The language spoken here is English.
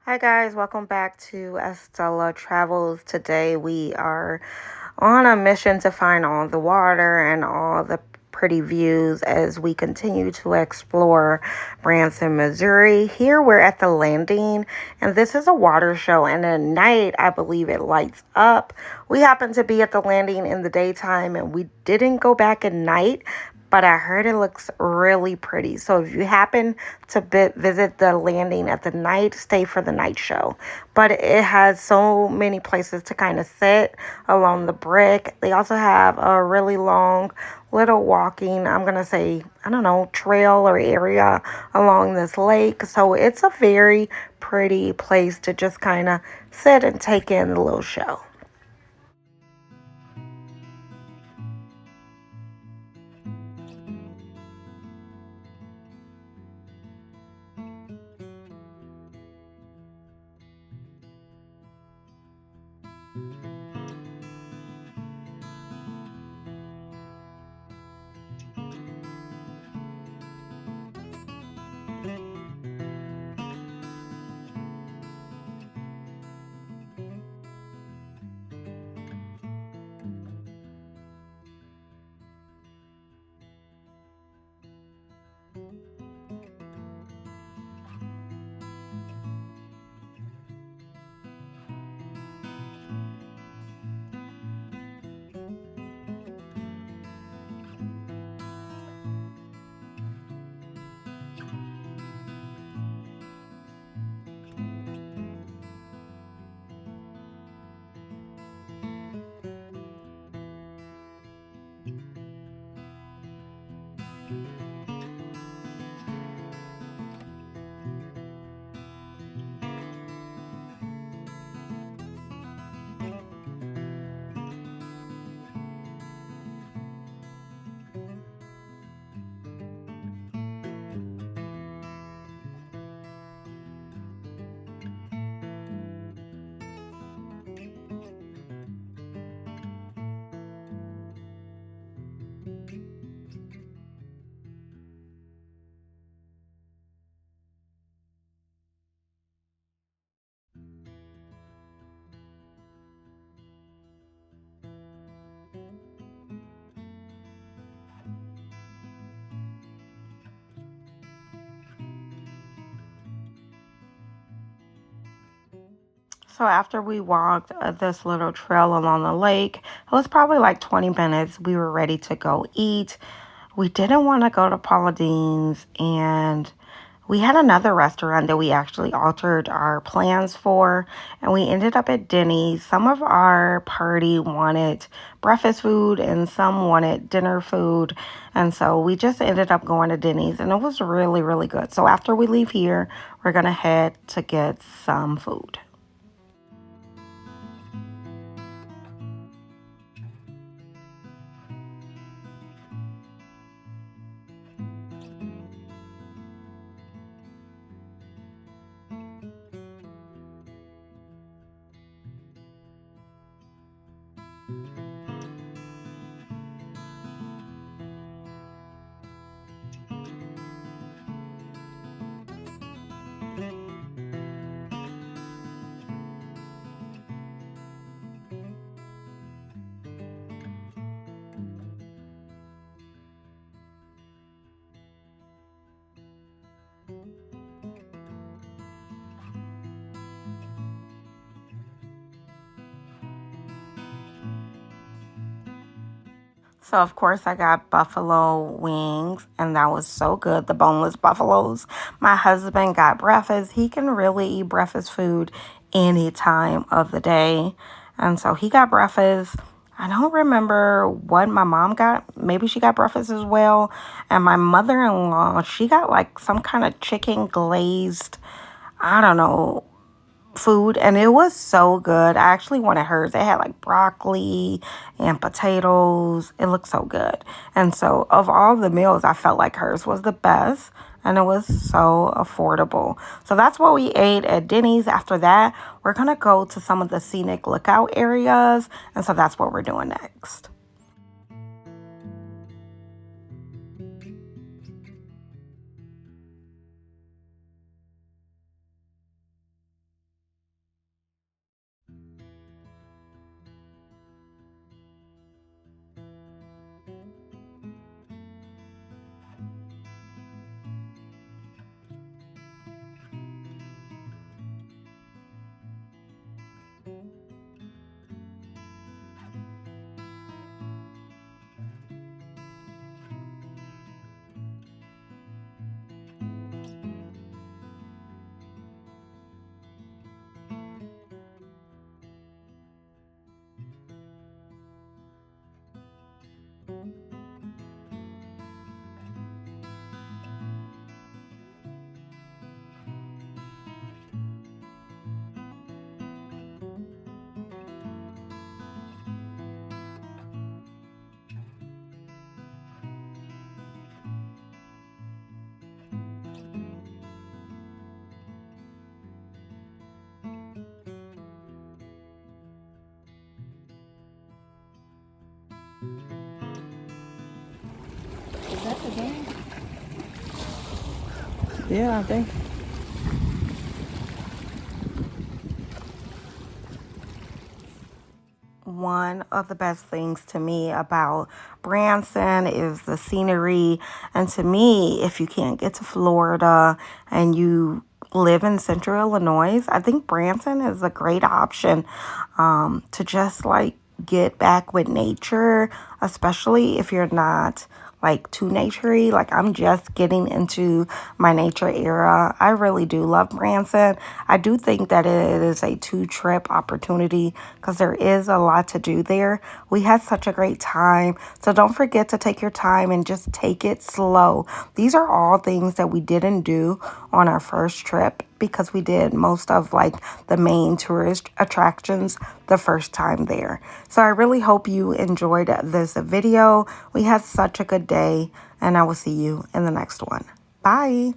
Hi guys, welcome back to Estella Travels. Today we are on a mission to find all the water and all the pretty views as we continue to explore Branson, Missouri. Here we're at the landing, and this is a water show, and at night I believe it lights up. We happen to be at the landing in the daytime, and we didn't go back at night, but I heard it looks really pretty. So if you happen to visit the landing at the night, stay for the night show. But it has so many places to kind of sit along the brick. They also have a really long little walking, I'm going to say, I don't know, trail or area along this lake. So it's a very pretty place to just kind of sit and take in the little show. So after we walked this little trail along the lake, it was probably like 20 minutes. We were ready to go eat. We didn't want to go to Paula Deen's, and we had another restaurant that we actually altered our plans for, and we ended up at Denny's. Some of our party wanted breakfast food, and some wanted dinner food, and so we just ended up going to Denny's, and it was really, really good. So after we leave here, we're going to head to get some food. So, of course, I got buffalo wings, and that was so good. The boneless buffaloes. My husband got breakfast. He can really eat breakfast food any time of the day. And so he got breakfast. I don't remember what my mom got. Maybe she got breakfast as well. And my mother in law, she got like some kind of chicken glazed, I don't know, food, and it was so good. I actually wanted hers. It had like broccoli and potatoes. It looked so good. And so of all the meals, I felt like hers was the best, and it was so affordable. So that's what we ate at Denny's. After that, we're going to go to some of the scenic lookout areas, and so that's what we're doing next. Yeah, I think. One of the best things to me about Branson is the scenery. And to me, if you can't get to Florida and you live in central Illinois, I think Branson is a great option to just like get back with nature, especially if you're not like too naturey. Like I'm just getting into my nature era. I really do love Branson. I do think that it is a 2-trip opportunity because there is a lot to do there. We had such a great time. So don't forget to take your time and just take it slow. These are all things that we didn't do on our first trip because we did most of like the main tourist attractions the first time there. So I really hope you enjoyed this video. We had such a good day, and I will see you in the next one. Bye.